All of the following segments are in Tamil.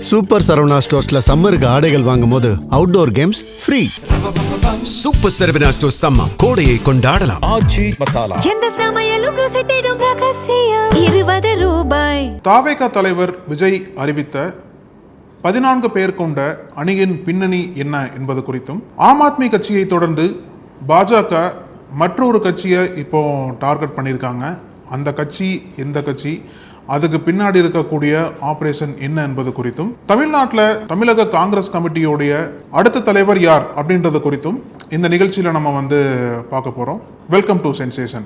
சூப்பர் சரவணா ஸ்டோர்ஸ்ல சம்மருக்கு ஆடைகள் வாங்கும் போது outdoor games free. Super Saravana stores summer கோடையை கொண்டாடலாம். ஆச்சி மசாலா எந்த சமையலும் ருசி தேடும் ரகசியம் 20 ரூபாய். தாவேகா தலைவர் விஜய் அறிவித்த 14 பேர் கொண்ட அணியின் பின்னணி என்ன என்பது குறித்தும், ஆம் ஆத்மி கட்சியை தொடர்ந்து பாஜக மற்றொரு கட்சியை இப்போ டார்கெட் பண்ணியிருக்காங்க. அந்த கட்சி எந்த கட்சி, அதுக்கு பின்னாடி இருக்கக்கூடிய ஆபரேஷன் என்ன என்பது குறித்தும், தமிழ்நாட்டில் தமிழக காங்கிரஸ் கமிட்டியோடைய அடுத்த தலைவர் யார் அப்படின்றது குறித்தும் இந்த நிகழ்ச்சியில் நம்ம பார்க்க போகிறோம். Welcome to sensation.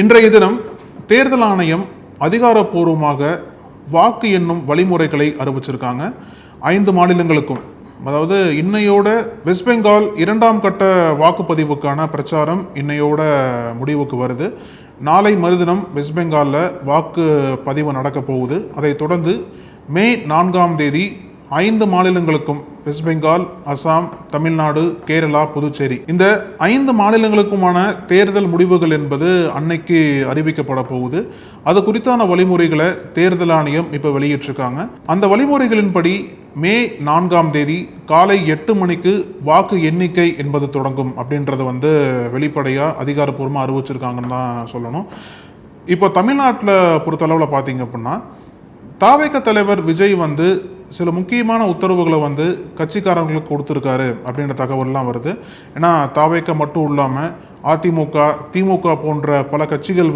இன்றைய தினம் தேர்தல் ஆணையம் அதிகாரப்பூர்வமாக வாக்கு எண்ணும் வழிமுறைகளை அறிவிச்சிருக்காங்க 5 மாநிலங்களுக்கும். அதாவது இன்னையோட வெஸ்ட் பெங்கால் 2ஆம் கட்ட வாக்குப்பதிவுக்கான பிரச்சாரம் இன்னையோட முடிவுக்கு வருது. நாளை மறுதினம் வெஸ்ட் பெங்காலில் வாக்குப்பதிவு நடக்க போகுது. அதைத் தொடர்ந்து மே 4ஆம் தேதி 5 மாநிலங்களுக்கும், வெஸ்ட் பெங்கால், அசாம், தமிழ்நாடு, கேரளா, புதுச்சேரி, இந்த 5 மாநிலங்களுக்குமான தேர்தல் முடிவுகள் என்பது அன்னைக்கு அறிவிக்கப்பட போகுது. அது குறித்தான வழிமுறைகளை தேர்தல் ஆணையம் இப்போ வெளியிட்டிருக்காங்க. அந்த வழிமுறைகளின்படி மே 4ஆம் தேதி காலை 8 மணிக்கு வாக்கு எண்ணிக்கை என்பது தொடங்கும் அப்படின்றத வெளிப்படையாக அதிகாரப்பூர்வமாக அறிவிச்சிருக்காங்கன்னு தான் சொல்லணும். இப்போ தமிழ்நாட்டில் பொறுத்தளவில் பார்த்தீங்க அப்படின்னா, தாவேகா தலைவர் விஜய் சில முக்கியமான உத்தரவுகளை கட்சிக்காரங்களுக்கு கொடுத்துருக்காரு அப்படின்ற தகவல்லாம் வருது. ஏன்னா தாவேகா மட்டும் இல்லாமல் அதிமுக, திமுக போன்ற பல கட்சிகள்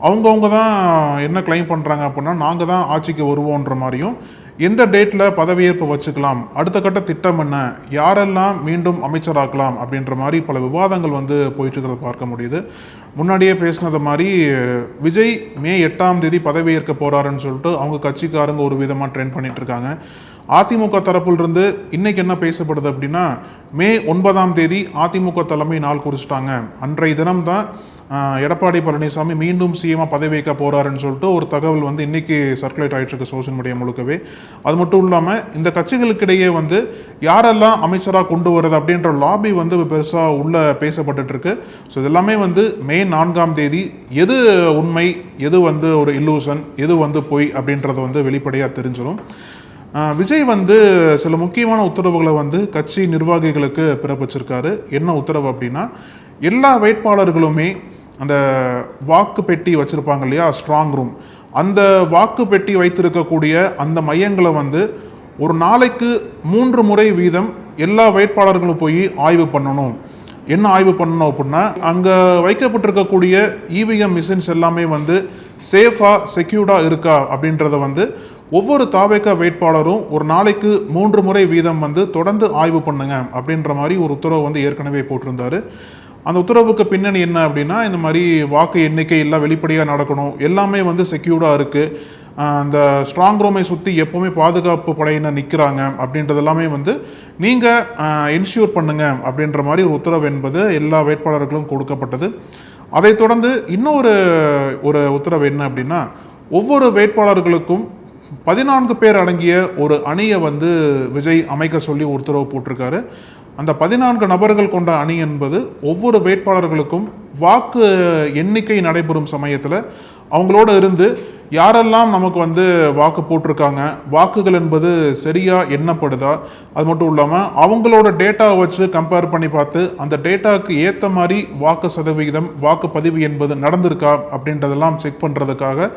அவங்கவுங்க தான் என்ன கிளைம் பண்ணுறாங்க அப்படின்னா, நாங்கள் தான் ஆட்சிக்கு வருவோன்ற மாதிரியும், எந்த டேட்டில் பதவியேற்பு வச்சுக்கலாம், அடுத்த கட்ட திட்டம் என்ன, யாரெல்லாம் மீண்டும் அமைச்சராக்கலாம் அப்படின்ற மாதிரி பல விவாதங்கள் போயிட்டு இருக்கிறத பார்க்க முடியுது. முன்னாடியே பேசினது மாதிரி விஜய் மே 8ஆம் தேதி பதவியேற்க போகிறாருன்னு சொல்லிட்டு அவங்க கட்சிக்காரங்க ஒரு விதமாக ட்ரெண்ட் பண்ணிட்டு இருக்காங்க. அதிமுக தரப்பிலிருந்து இன்னைக்கு என்ன பேசப்படுது அப்படின்னா, மே 9ஆம் தேதி அதிமுக தலைமை நாள் குறிச்சிட்டாங்க. அன்றைய தினம் தான் எடப்பாடி பழனிசாமி மீண்டும் சிஎம்மா பதவியேற்க போறாருன்னு சொல்லிட்டு ஒரு தகவல் இன்னைக்கு சர்க்குலேட் ஆகிட்டு இருக்கு சோசியல் மீடியா முழுக்கவே. அது மட்டும் இல்லாமல் இந்த கட்சிகளுக்கிடையே யாரெல்லாம் அமைச்சராக கொண்டு வருது அப்படின்ற லாபி பெருசாக உள்ள பேசப்பட்டு இருக்கு. ஸோ இதெல்லாமே மே 4ஆம் தேதி எது உண்மை, எது ஒரு இல்லூசன், எது பொய் அப்படின்றத வெளிப்படையாக தெரிஞ்சிடும். விஜய் சில முக்கியமான உத்தரவுகளை கட்சி நிர்வாகிகளுக்கு பிறப்பிச்சிருக்காரு. என்ன உத்தரவு அப்படின்னா, எல்லா வேட்பாளர்களுமே அந்த வாக்கு பெட்டி வச்சிருப்பாங்க இல்லையா, ஸ்ட்ராங் ரூம், அந்த வாக்கு பெட்டி வைத்திருக்கக்கூடிய அந்த மையங்களை ஒரு நாளைக்கு 3 முறை வீதம் எல்லா வேட்பாளர்களும் போய் ஆய்வு பண்ணணும். என்ன ஆய்வு பண்ணணும் அப்படின்னா, அங்கே வைக்கப்பட்டிருக்கக்கூடிய இவிஎம் மிஷின்ஸ் எல்லாமே சேஃபாக செக்யூர்டாக இருக்கா அப்படின்றத ஒவ்வொரு தாவேகா வேட்பாளரும் ஒரு நாளைக்கு 3 முறை வீதம் தொடர்ந்து ஆய்வு பண்ணுங்க அப்படின்ற மாதிரி ஒரு உத்தரவு ஏற்கனவே போட்டிருந்தாரு. அந்த உத்தரவுக்கு பின்னணி என்ன அப்படின்னா, இந்த மாதிரி வாக்கு எண்ணிக்கை எல்லாம் வெளிப்படையாக நடக்கணும், எல்லாமே செக்யூர்டாக இருக்குது, அந்த ஸ்ட்ராங் ரூமை சுற்றி எப்போவுமே பாதுகாப்பு படையினர் நிற்கிறாங்க அப்படின்றது எல்லாமே நீங்கள் என்ஷூர் பண்ணுங்க அப்படின்ற மாதிரி ஒரு உத்தரவு என்பது எல்லா வேட்பாளர்களும் கொடுக்கப்பட்டது. அதைத் தொடர்ந்து இன்னொரு உத்தரவு என்ன அப்படின்னா, ஒவ்வொரு வேட்பாளர்களுக்கும் 14 பேர் அடங்கிய ஒரு அணியை விஜய் அமைக்க சொல்லி உத்தரவு போட்டிருக்காரு. அந்த 14 நபர்கள் கொண்ட அணி என்பது ஒவ்வொரு வேட்பாளர்களுக்கும் வாக்கு எண்ணிக்கை நடைபெறும் சமயத்தில் அவங்களோட இருந்து யாரெல்லாம் நமக்கு வாக்கு போட்டிருக்காங்க, வாக்குகள் என்பது சரியாக எண்ணப்படுதா, அது மட்டும் இல்லாமல் அவங்களோட டேட்டாவை வச்சு கம்பேர் பண்ணி பார்த்து அந்த டேட்டாவுக்கு ஏற்ற மாதிரி வாக்கு சதவிகிதம், வாக்குப்பதிவு என்பது நடந்திருக்கா அப்படின்றதெல்லாம் செக் பண்ணுறதுக்காக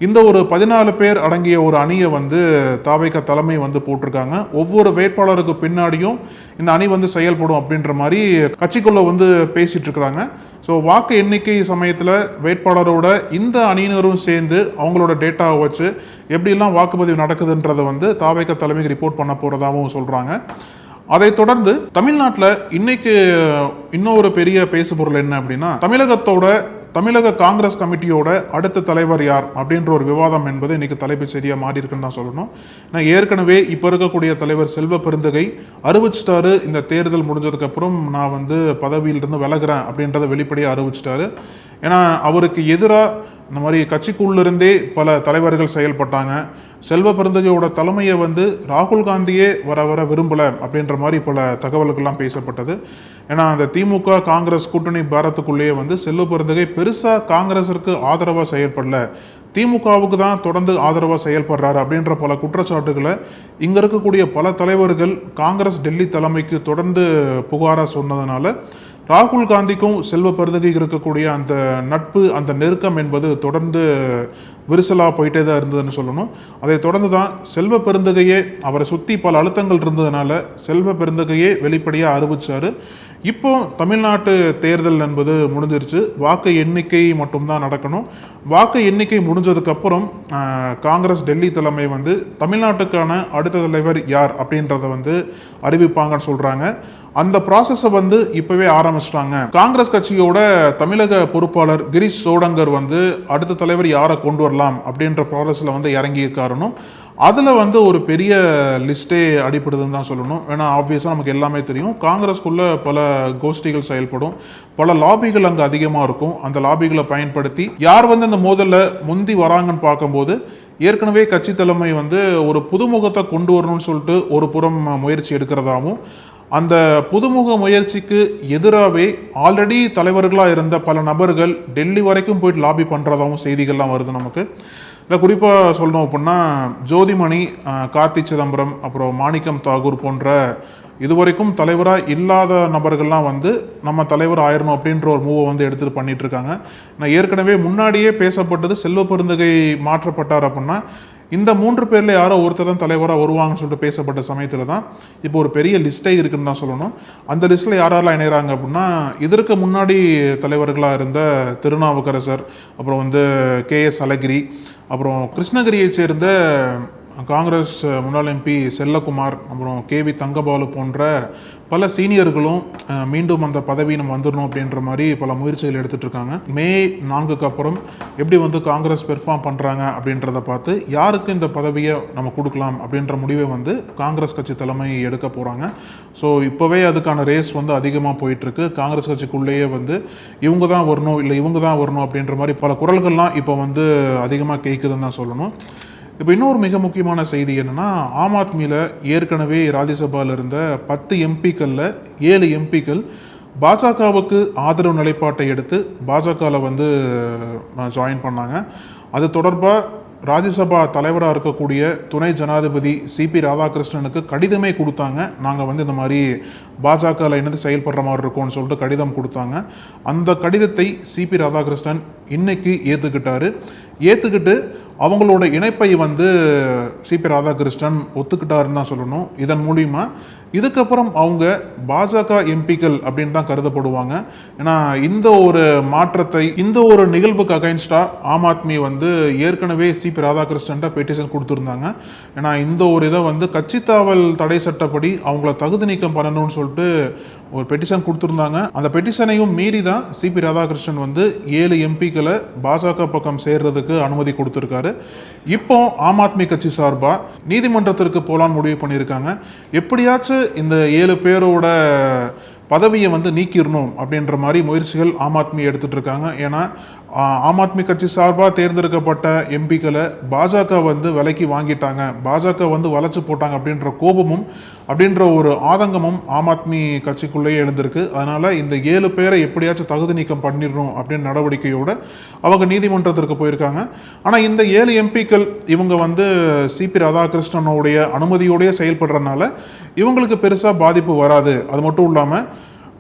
இந்த ஒரு 14 பேர் அடங்கிய ஒரு அணியை தாவேகா தலைமை போட்டிருக்காங்க. ஒவ்வொரு வேட்பாளருக்கு பின்னாடியும் இந்த அணி செயல்படும் அப்படின்ற மாதிரி கட்சிக்குள்ள பேசிட்டு இருக்கிறாங்க. ஸோ வாக்கு எண்ணிக்கை சமயத்தில் வேட்பாளரோட இந்த அணியினரும் சேர்ந்து அவங்களோட டேட்டாவை வச்சு எப்படிலாம் வாக்குப்பதிவு நடக்குதுன்றதை தாவேகா தலைமைக்கு ரிப்போர்ட் பண்ண போகிறதாகவும் சொல்கிறாங்க. அதைத் தொடர்ந்து தமிழ்நாட்டில் இன்னைக்கு இன்னொரு பெரிய பேசுபொருள் என்ன அப்படின்னா, தமிழக காங்கிரஸ் கமிட்டியோட அடுத்த தலைவர் யார் அப்படின்ற ஒரு விவாதம் என்பது இன்னைக்கு தலைப்பு செய்தியாக மாறி இருக்குன்னு தான் சொல்லணும். நான் ஏற்கனவே இப்போ இருக்கக்கூடிய தலைவர் செல்வ பெருந்தகை அறிவிச்சிட்டாரு, இந்த தேர்தல் முடிஞ்சதுக்கப்புறம் நான் பதவியிலிருந்து விலகிறேன் அப்படின்றத வெளிப்படையாக அறிவிச்சிட்டாரு. ஏன்னா அவருக்கு எதிராக இந்த மாதிரி கட்சிக்குள்ளிருந்தே பல தலைவர்கள் செயல்பட்டாங்க. செல்வ பெருந்தகையோட தலைமையை வந்து ராகுல் காந்தியே வர விரும்பலை அப்படின்ற மாதிரி பல தகவல்கள்லாம் பேசப்பட்டது. ஏன்னா அந்த திமுக காங்கிரஸ் கூட்டணி பாரத்துக்குள்ளேயே வந்து செல்வ பெருந்தகை பெருசாக காங்கிரஸிற்கு ஆதரவாக செயல்படல, திமுகவுக்கு தான் தொடர்ந்து ஆதரவாக செயல்படுறாரு அப்படின்ற பல குற்றச்சாட்டுகளை இங்கே இருக்கக்கூடிய பல தலைவர்கள் காங்கிரஸ் டெல்லி தலைமைக்கு தொடர்ந்து புகாராக சொன்னதுனால ராகுல் காந்திக்கும் செல்வ பெருந்தகைக்கு இருக்கக்கூடிய அந்த நட்பு, அந்த நெருக்கம் என்பது தொடர்ந்து விரிசலாக போயிட்டே தான் இருந்ததுன்னு சொல்லணும். அதை தொடர்ந்து தான் செல்வ பெருந்தகையே அவரை சுற்றி பல அழுத்தங்கள் இருந்ததுனால செல்வ பெருந்தகையே வெளிப்படையாக அறிவிச்சார். இப்போ தமிழ்நாட்டு தேர்தல் என்பது முடிஞ்சிருச்சு, வாக்கு எண்ணிக்கை மட்டும்தான் நடக்கணும். வாக்கு எண்ணிக்கை முடிஞ்சதுக்கப்புறம் காங்கிரஸ் டெல்லி தலைமை வந்து தமிழ்நாட்டுக்கான அடுத்த தலைவர் யார் அப்படின்றத வந்து அறிவிப்பாங்கன்னு சொல்கிறாங்க. அந்த ப்ராசஸை வந்து இப்போவே ஆரம்பிச்சிட்டாங்க. காங்கிரஸ் கட்சியோட தமிழக பொறுப்பாளர் கிரீஷ் சோடங்கர் வந்து அடுத்த தலைவர் யாரை கொண்டு வரலாம் அப்படின்ற ப்ராசஸில் வந்து இறங்கியிருக்காருன்னு அதில் வந்து ஒரு பெரிய லிஸ்ட்டே அடிப்படுதுன்னு தான் சொல்லணும். ஏன்னா ஆப்வியஸாக நமக்கு எல்லாமே தெரியும், காங்கிரஸ்குள்ளே பல கோஷ்டிகள் செயல்படும், பல லாபிகள் அங்கே அதிகமாக இருக்கும். அந்த லாபிகளை பயன்படுத்தி யார் வந்து அந்த மோதலில் முந்தி வராங்கன்னு பார்க்கும்போது ஏற்கனவே கட்சி தலைமை வந்து ஒரு புதுமுகத்தை கொண்டு வரணும்னு சொல்லிட்டு ஒரு புறம் முயற்சி எடுக்கிறதாகவும், அந்த புதுமுக முயற்சிக்கு எதிராகவே ஆல்ரெடி தலைவர்களாக இருந்த பல நபர்கள் டெல்லி வரைக்கும் போயிட்டு லாபி பண்ணுறதாகவும் செய்திகள்லாம் வருது நமக்கு. இல்லை குறிப்பாக சொல்லணும் அப்படின்னா ஜோதிமணி, கார்த்தி சிதம்பரம், அப்புறம் மாணிக்கம் தாகூர் போன்ற இதுவரைக்கும் தலைவராக இல்லாத நபர்கள்லாம் வந்து நம்ம தலைவர் ஆயிரணும் அப்படின்ற ஒரு மூவை வந்து எடுத்துகிட்டு பண்ணிட்டு இருக்காங்க. நான் ஏற்கனவே முன்னாடியே பேசப்பட்டது செல்வ பெருந்தகை மாற்றப்பட்டார் அப்படின்னா இந்த 3 பேரில் யாரோ ஒருத்தர் தான் தலைவராக வருவாங்கன்னு சொல்லிட்டு பேசப்பட்ட சமயத்தில் தான் இப்போ ஒரு பெரிய லிஸ்ட்டே இருக்குன்னு தான் சொல்லணும். அந்த லிஸ்ட்டில் யாரெல்லாம் இணைகிறாங்க அப்படின்னா இதற்கு முன்னாடி தலைவர்களாக இருந்த திருநாவுக்கரசர், அப்புறம் வந்து KS அழகிரி, அப்புறம் கிருஷ்ணகிரியை சேர்ந்த காங்கிரஸ் முன்னாள் MP செல்லகுமார், அப்புறம் KV தங்கபாலு போன்ற பல சீனியர்களும் மீண்டும் அந்த பதவி நம்ம வந்துடணும் அப்படின்ற மாதிரி பல முயற்சிகள் எடுத்துகிட்டு இருக்காங்க. மே 4க்கு அப்புறம் எப்படி வந்து காங்கிரஸ் பெர்ஃபார்ம் பண்ணுறாங்க அப்படின்றத பார்த்து யாருக்கு இந்த பதவியை நம்ம கொடுக்கலாம் அப்படின்ற முடிவை வந்து காங்கிரஸ் கட்சி தலைமை எடுக்க போகிறாங்க. ஸோ இப்போவே அதுக்கான ரேஸ் வந்து அதிகமாக போயிட்டுருக்கு. காங்கிரஸ் கட்சிக்குள்ளேயே வந்து இவங்க தான் வரணும், இல்லை இவங்க தான் வரணும் அப்படின்ற மாதிரி பல குரல்கள்லாம் இப்போ வந்து அதிகமாக கேட்குதுன்னு தான் சொல்லணும். இப்போ இன்னொரு மிக முக்கியமான செய்தி என்னென்னா, ஆம் ஆத்மியில் ஏற்கனவே ராஜ்யசபாவில் இருந்த 10 MPக்களில் 7 MPக்கள் பாஜகவுக்கு ஆதரவு நிலைப்பாட்டை எடுத்து பாஜகவில் வந்து ஜாயின் பண்ணாங்க. அது தொடர்பாக ராஜ்யசபா தலைவராக இருக்கக்கூடிய துணை ஜனாதிபதி CP ராதாகிருஷ்ணனுக்கு கடிதமே கொடுத்தாங்க. நாங்கள் வந்து இந்த மாதிரி பாஜகவில் இணைந்து செயல்படுற மாதிரி இருக்கோம்னு சொல்லிட்டு கடிதம் கொடுத்தாங்க. அந்த கடிதத்தை CP ராதாகிருஷ்ணன் இன்னைக்கு ஏற்றுக்கிட்டு அவங்களோட இணைப்பை வந்து CP ராதாகிருஷ்ணன் ஒத்துக்கிட்டாருன்னு தான் சொல்லணும். இதன் மூலிமா இதுக்கப்புறம் அவங்க பாஜக MPக்கள் அப்படின்னு தான் கருதப்படுவாங்க. ஏன்னா இந்த ஒரு மாற்றத்தை, இந்த ஒரு நிகழ்வுக்கு அகைன்ஸ்டாக ஆம் ஆத்மி வந்து ஏற்கனவே CP ராதாகிருஷ்ணன்ட்ட பெட்டிஷன் கொடுத்துருந்தாங்க. ஏன்னா இந்த ஒரு இதை வந்து கட்சித்தாவல் தடை சட்டப்படி அவங்கள தகுதி நீக்கம் பண்ணணும்னு சொல்லிட்டு ஒரு பெட்டிஷன் கொடுத்துருந்தாங்க. அந்த பெட்டிஷனையும் மீறி தான் CP ராதாகிருஷ்ணன் வந்து 7 MPக்களை பாஜக பக்கம் சேர்றதுக்கு அனுமதி கொடுத்துருக்காரு. இப்போ ஆம் ஆத்மி கட்சி சார்பாக நீதிமன்றத்திற்கு போலான்னு முடிவு பண்ணியிருக்காங்க. எப்படியாச்சும் இந்த 7 பேரோட பதவியை வந்து நீக்கிடணும் அப்படின்ற மாதிரி முயற்சிகள் ஆம் ஆத்மி எடுத்துட்டு இருக்காங்க. ஏன்னா ஆம் ஆத்மி கட்சி சார்பாக தேர்ந்தெடுக்கப்பட்ட MPக்களை பாஜக வந்து விலைக்கு வாங்கிட்டாங்க, பாஜக வந்து வளைச்சு போட்டாங்க அப்படின்ற கோபமும் அப்படின்ற ஒரு ஆதங்கமும் ஆம் ஆத்மி கட்சிக்குள்ளேயே எழுந்திருக்கு. அதனால இந்த 7 பேரை எப்படியாச்சும் தகுதி நீக்கம் பண்ணிடணும் அப்படின்னு நடவடிக்கையோடு அவங்க நீதிமன்றத்திற்கு போயிருக்காங்க. ஆனால் இந்த 7 MPக்கள் இவங்க வந்து CP ராதாகிருஷ்ணனுடைய அனுமதியோடய செயல்படுறதுனால இவங்களுக்கு பெருசாக பாதிப்பு வராது. அது மட்டும் இல்லாமல்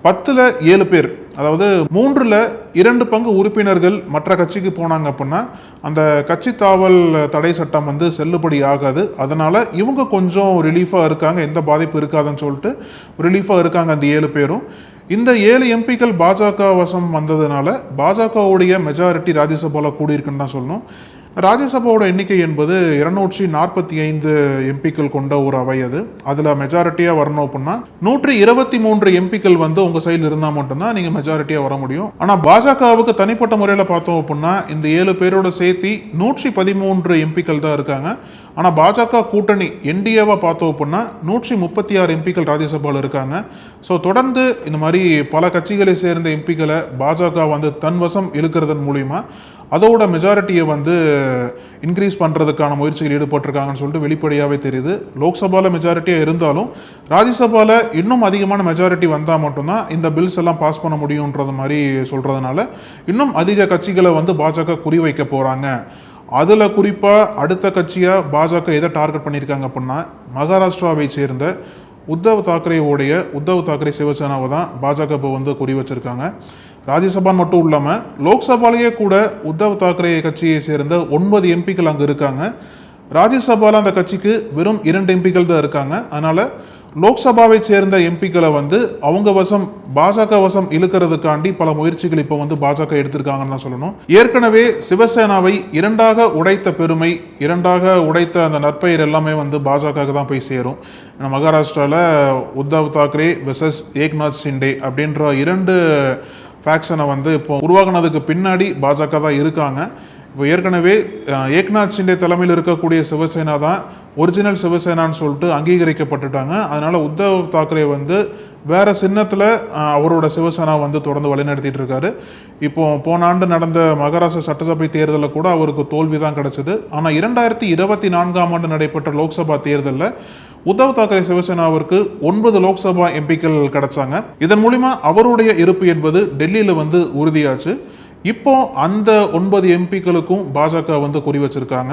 10ல் 7 பேர், அதாவது 3ல் 2 பங்கு உறுப்பினர்கள் மற்ற கட்சிக்கு போனாங்க அப்படின்னா அந்த கட்சி தாவல் தடை சட்டம் வந்து செல்லுபடி ஆகாது. அதனால இவங்க கொஞ்சம் ரிலீஃபாக இருக்காங்க, எந்த பாதிப்பு இருக்காதுன்னு சொல்லிட்டு ரிலீஃபாக இருக்காங்க அந்த 7 பேரும். இந்த 7 MPக்கள் பாஜக வசம் வந்ததுனால பாஜகவுடைய மெஜாரிட்டி ராஜ்யசபாவில் கூடியிருக்குன்னு தான் சொல்லணும். ராஜ்யசபாவோட எண்ணிக்கை என்பது 245 MPக்கள் கொண்ட ஒரு அவை. அதில் மெஜாரிட்டியாக வரணும் அப்படின்னா 123 MPக்கள் வந்து உங்கள் சைடில் இருந்தால் மட்டும்தான் நீங்கள் மெஜாரிட்டியாக வர முடியும். ஆனால் பாஜகவுக்கு தனிப்பட்ட முறையில் பார்த்தோம் அப்படின்னா இந்த 7 பேரோட சேர்த்து 113 MPக்கள் தான் இருக்காங்க. ஆனால் பாஜக கூட்டணி என்டிஏவாக பார்த்தோம் அப்படின்னா 136 எம்பிக்கள் ராஜ்யசபாவில் இருக்காங்க. ஸோ தொடர்ந்து இந்த மாதிரி பல கட்சிகளை சேர்ந்த எம்பிக்களை பாஜக வந்து தன்வசம் இழுக்கிறதன் மூலிமா அதோட மெஜாரிட்டியை வந்து இன்க்ரீஸ் பண்ணுறதுக்கான முயற்சிகள் ஈடுபட்டிருக்காங்கன்னு சொல்லிட்டு வெளிப்படையாகவே தெரியுது. லோக்சபாவில் மெஜாரிட்டியாக இருந்தாலும் ராஜ்யசபாவில் இன்னும் அதிகமான மெஜாரிட்டி வந்தால் மட்டும்தான் இந்த பில்ஸ் எல்லாம் பாஸ் பண்ண முடியுன்றது மாதிரி சொல்கிறதுனால இன்னும் அதிக கட்சிகளை வந்து பாஜக குறிவைக்க போகிறாங்க. அதில் குறிப்பாக அடுத்த கட்சியாக பாஜக எதை டார்கெட் பண்ணியிருக்காங்க அப்படின்னா மகாராஷ்டிராவை சேர்ந்த உத்தவ் தாக்கரே சிவசேனாவை தான் பாஜக இப்போ வந்து குறி வச்சிருக்காங்க. ராஜ்யசபா மட்டும் இல்லாமல் லோக்சபாலேயே கூட உத்தவ் தாக்கரே கட்சியை சேர்ந்த 9 எம்பிக்கள் அங்கே இருக்காங்க. ராஜ்யசபாவில் அந்த கட்சிக்கு வெறும் 2 எம்பிக்கள் தான் இருக்காங்க. அதனால் லோக்சபாவை சேர்ந்த எம்பிக்களை வந்து அவங்க வசம் பாஜக வசம் இழுக்கிறதுக்காண்டி பல முயற்சிகள் இப்போ வந்து பாஜக எடுத்திருக்காங்கன்னு தான் சொல்லணும். ஏற்கனவே சிவசேனாவை 2ஆக உடைத்த பெருமை, 2ஆக உடைத்த அந்த நற்பெயர் எல்லாமே வந்து பாஜக தான் போய் சேரும். மகாராஷ்டிராவில் உத்தவ் தாக்கரே வெர்சஸ் ஏக்நாத் ஷிண்டே அப்படின்ற 2 ஃபேக்ஷனை வந்து இப்போ உருவாக்குனதுக்கு பின்னாடி பாஜக தான் இருக்காங்க. இப்போ ஏற்கனவே ஏக்நாத் ஷிண்டே தலைமையில் இருக்கக்கூடிய சிவசேனா தான் ஒரிஜினல் சிவசேனான்னு சொல்லிட்டு அங்கீகரிக்கப்பட்டுட்டாங்க. அதனால உத்தவ் தாக்கரே வந்து வேற சின்னத்தில் அவரோட சிவசேனா வந்து தொடர்ந்து வழிநடத்திட்டு இருக்காரு. இப்போ போன ஆண்டு நடந்த மகாராஷ்டிரா சட்டசபை தேர்தலில் கூட அவருக்கு தோல்வி தான் கிடைச்சது. ஆனால் 2024ஆம் ஆண்டு நடைபெற்ற லோக்சபா தேர்தலில் உத்தவ் தாக்கரே சிவசேனாவிற்கு 9 லோக்சபா எம்பிக்கள் கிடைச்சாங்க. இதன் மூலிமா அவருடைய இருப்பு என்பது டெல்லியில் வந்து உறுதியாச்சு. இப்போ அந்த 9 எம்பிக்களுக்கும் பாஜக வந்து குறி வச்சிருக்காங்க.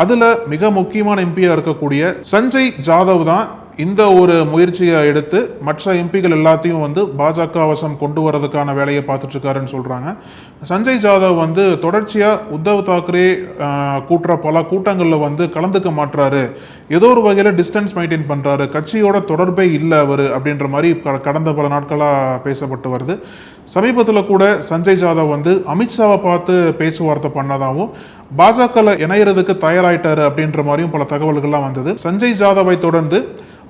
அதுல மிக முக்கியமான எம்பியா இருக்கக்கூடிய சஞ்சய் ஜாதவ் தான் இந்த ஒரு முயற்சியை எடுத்து மற்ற எம்பிக்கள் எல்லாத்தையும் வந்து பாஜக வசம் கொண்டு வரதுக்கான வேலையை பார்த்துட்டு இருக்காருன்னு சொல்றாங்க. சஞ்சய் ஜாதவ் வந்து தொடர்ச்சியா உத்தவ் தாக்கரே கூட்டுற பல கூட்டங்களில் வந்து கலந்துக்க மாட்டாரு, ஏதோ ஒரு வகையில் டிஸ்டன்ஸ் மெயின்டைன் பண்றாரு, கட்சியோட தொடர்பே இல்லை அவர் அப்படின்ற மாதிரி கடந்த பல நாட்களாக பேசப்பட்டு வருது. சமீபத்தில் கூட சஞ்சய் ஜாதவ் வந்து அமித்ஷாவை பார்த்து பேச்சுவார்த்தை பண்ணதாகவும் பாஜக இணையறதுக்கு தயாராயிட்டாரு அப்படின்ற மாதிரியும் பல தகவல்கள்லாம் வந்தது. சஞ்சய் ஜாதவை தொடர்ந்து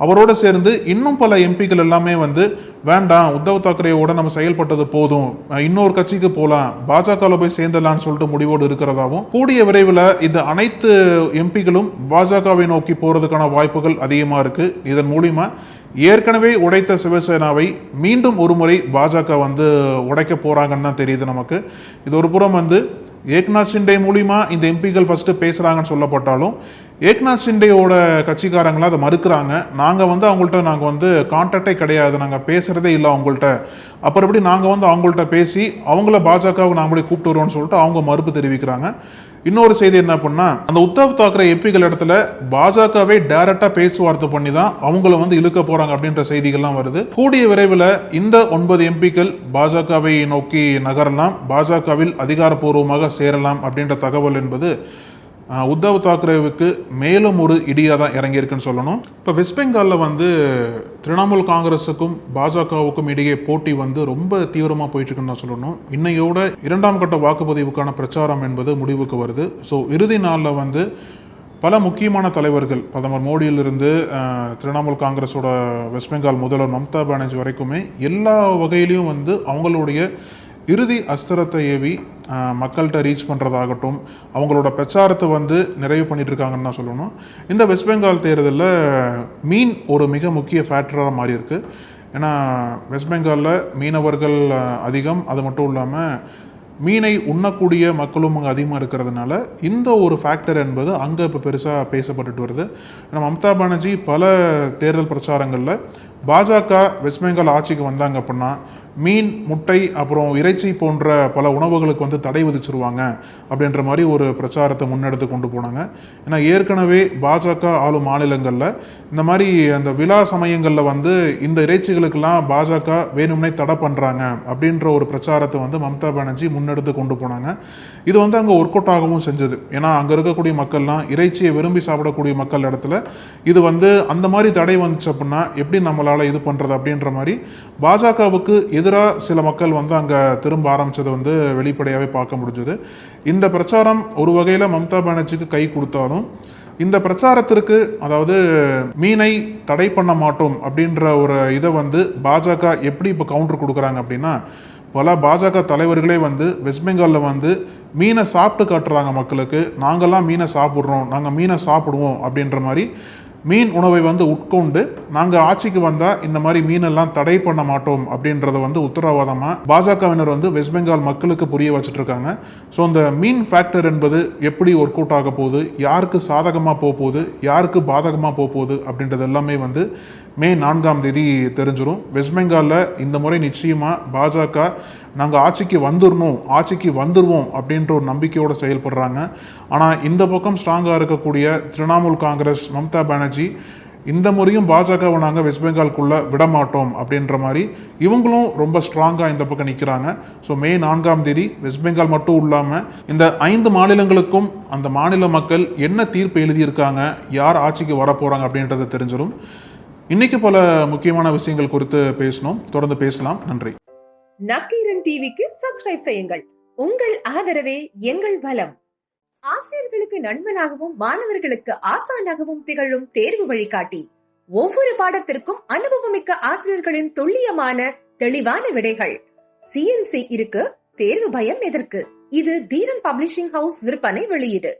அவரோட சேர்ந்து இன்னும் பல எம்பிக்கள் எல்லாமே வந்து வேண்டாம், உத்தவ் தாக்கரேவோட நம்ம செயல்பட்டது போதும், இன்னொரு கட்சிக்கு போகலாம், பாஜகவில் போய் சேர்ந்தலான்னு சொல்லிட்டு முடிவோடு இருக்கிறதாகவும், கூடிய விரைவில் இந்த அனைத்து எம்பிக்களும் பாஜகவை நோக்கி போறதுக்கான வாய்ப்புகள் அதிகமாக இருக்கு. இதன் மூலிமா ஏற்கனவே உடைத்த சிவசேனாவை மீண்டும் ஒரு முறை பாஜக வந்து உடைக்க போறாங்கன்னு தான் தெரியுது நமக்கு. இது ஒரு புறம் வந்து ஏக்நாத் ஷிண்டே மூலிமா இந்த எம்பிக்கள் ஃபர்ஸ்ட் பேசுறாங்கன்னு சொல்லப்பட்டாலும் ஏக்நாத் ஷிண்டேயோட கட்சிக்காரங்களா அதை மறுக்கிறாங்க. நாங்கள் வந்து அவங்கள்ட்ட கான்டாக்டே கிடையாது, நாங்கள் பேசுறதே இல்லை அவங்கள்ட்ட, அப்புறம் எப்படி நாங்கள் வந்து அவங்கள்ட்ட பேசி அவங்கள பாஜகவை நாமளே கூப்பிட்டு வருவோம்னு சொல்லிட்டு அவங்க மறுப்பு தெரிவிக்கிறாங்க. இன்னொரு செய்தி என்ன பண்ணா, அந்த உத்தவ் தாக்கரே எம்பிக்கள் இடத்துல பாஜகவை டைரக்டா பேச்சுவார்த்தை பண்ணி தான் அவங்கள வந்து இழுக்க போறாங்க அப்படின்ற செய்திகள்லாம் வருது. கூடிய விரைவில் இந்த 9 எம்பிக்கள் பாஜகவை நோக்கி நகரலாம், பாஜகவில் அதிகாரப்பூர்வமாக சேரலாம் அப்படின்ற தகவல் என்பது உத்தவ் தாக்கரேவுக்கு மேலும் ஒரு இடியாக தான் இறங்கியிருக்குன்னு சொல்லணும். இப்போ வெஸ்ட் பெங்காலில் வந்து திரிணாமுல் காங்கிரஸுக்கும் பாஜகவுக்கும் இடையே போட்டி வந்து ரொம்ப தீவிரமாக போயிட்டுருக்குன்னு தான் சொல்லணும். இன்னையோட 2ஆம் கட்ட வாக்குப்பதிவுக்கான பிரச்சாரம் என்பது முடிவுக்கு வருது. ஸோ இறுதி நாளில் வந்து பல முக்கியமான தலைவர்கள், பிரதமர் மோடியிலிருந்து திரிணாமுல் காங்கிரஸோட வெஸ்ட் பெங்கால் முதல்வர் மம்தா பானர்ஜி வரைக்குமே எல்லா வகையிலையும் வந்து அவங்களுடைய இறுதி அஸ்திரத்தை ஏவி மக்கள்கிட்ட ரீச் பண்ணுறதாகட்டும், அவங்களோட பிரச்சாரத்தை வந்து நிறைவு பண்ணிட்டு இருக்காங்கன்னு தான் சொல்லணும். இந்த வெஸ்ட் பெங்கால் தேர்தலில் மீன் ஒரு மிக முக்கிய ஃபேக்டராக மாறி இருக்கு. ஏன்னா வெஸ்ட் பெங்காலில் மீனவர்கள் அதிகம், அது மட்டும் இல்லாமல் மீனை உண்ணக்கூடிய மக்களும் அங்கே அதிகமாக இருக்கிறதுனால இந்த ஒரு ஃபேக்டர் என்பது அங்கே இப்போ பெருசாக பேசப்பட்டுட்டு வருது. ஏன்னா மம்தா பானர்ஜி பல தேர்தல் பிரச்சாரங்களில் பாஜக வெஸ்ட் பெங்கால் ஆட்சிக்கு வந்தாங்க அப்படின்னா மீன், முட்டை, அப்புறம் இறைச்சி போன்ற பல உணவுகளுக்கு வந்து தடை விதிச்சிருவாங்க அப்படின்ற மாதிரி ஒரு பிரச்சாரத்தை முன்னெடுத்து கொண்டு போனாங்க. ஏன்னா ஏற்கனவே பாஜக ஆளும் மாநிலங்களில் இந்த மாதிரி அந்த விழா சமயங்களில் வந்து இந்த இறைச்சிகளுக்கெல்லாம் பாஜக வேணும்னே தடை பண்ணுறாங்க அப்படின்ற ஒரு பிரச்சாரத்தை வந்து மம்தா பானர்ஜி முன்னெடுத்து கொண்டு போனாங்க. இது வந்து அங்கே ஒர்க் அவுட் ஆகவும் செஞ்சது. ஏன்னா அங்கே இருக்கக்கூடிய மக்கள்லாம் இறைச்சியை விரும்பி சாப்பிடக்கூடிய மக்கள் இடத்துல இது வந்து அந்த மாதிரி தடை வந்துச்சு அப்படின்னா எப்படி நம்மளால் இது பண்ணுறது அப்படின்ற மாதிரி பாஜகவுக்கு எதிராக சில மக்கள் வந்து அங்கே திரும்ப ஆரம்பித்ததை வந்து வெளிப்படையாகவே பார்க்க முடிஞ்சது. இந்த பிரச்சாரம் ஒரு வகையில் மம்தா பானர்ஜிக்கு கை கொடுத்தாலும் இந்த பிரச்சாரத்திற்கு, அதாவது மீனை தடை பண்ண மாட்டோம் அப்படின்ற ஒரு இதை வந்து பாஜக எப்படி இப்போ கவுண்டர் கொடுக்குறாங்க அப்படின்னா, பல பாஜக தலைவர்களே வந்து வெஸ்ட் பெங்காலில் வந்து மீனை சாப்பிட்டு காட்டுறாங்க மக்களுக்கு. நாங்கள்லாம் மீனை சாப்பிட்றோம், நாங்கள் மீனை சாப்பிடுவோம் அப்படின்ற மாதிரி மீன் உணவை வந்து உட்கொண்டு நாங்கள் ஆட்சிக்கு வந்தால் இந்த மாதிரி மீனெல்லாம் தடை பண்ண மாட்டோம் அப்படின்றத வந்து உத்தரவாதமாக பாஜகவினர் வந்து வெஸ்ட் பெங்கால் மக்களுக்கு புரிய வச்சுட்டு இருக்காங்க. ஸோ இந்த மீன் ஃபேக்டர் என்பது எப்படி ஒர்க் அவுட் ஆக போகுது, யாருக்கு சாதகமாக போக போகுது, யாருக்கு பாதகமாக போக போகுது அப்படின்றது எல்லாமே வந்து மே 4ஆம் தேதி தெரிஞ்சிடும். வெஸ்ட் பெங்காலில் இந்த முறை நிச்சயமாக பாஜக நாங்கள் ஆட்சிக்கு வந்துடுவோம் அப்படின்ற ஒரு நம்பிக்கையோடு செயல்படுறாங்க. ஆனால் இந்த பக்கம் ஸ்ட்ராங்காக இருக்கக்கூடிய திரிணாமுல் காங்கிரஸ், மம்தா பானர்ஜி இந்த முறையும் பாஜகவை நாங்கள் வெஸ்ட் பெங்கால்குள்ளே விடமாட்டோம் அப்படின்ற மாதிரி இவங்களும் ரொம்ப ஸ்ட்ராங்காக இந்த பக்கம் நிற்கிறாங்க. ஸோ மே 4ஆம் தேதி வெஸ்ட் பெங்கால் மட்டும் இல்லாமல் இந்த 5 மாநிலங்களுக்கும் அந்த மாநில மக்கள் என்ன தீர்ப்பு எழுதியிருக்காங்க, யார் ஆட்சிக்கு வரப்போகிறாங்க அப்படின்றத தெரிஞ்சிடும். இன்னைக்கு பல முக்கியமான விஷயங்கள் குறித்து பேசணும். தொடர்ந்து பேசலாம். நன்றி. நக்கீரன் டிவிக்கு சப்ஸ்கிரைப் செய்யுங்கள். உங்கள் ஆதரவே எங்கள் பலம். ஆசிரியர்களுக்கு நண்பனாகவும் மாணவர்களுக்கு ஆசானாகவும் திகழும் தேர்வு வழிகாட்டி. ஒவ்வொரு பாடத்திற்கும் அனுபவமிக்க ஆசிரியர்களின் துல்லியமான தெளிவான விடைகள். CNC இருக்கு, தேர்வு பயம் எதற்கு? இது தீரன் பப்ளிஷிங் ஹவுஸ் விற்பனை வெளியீடு.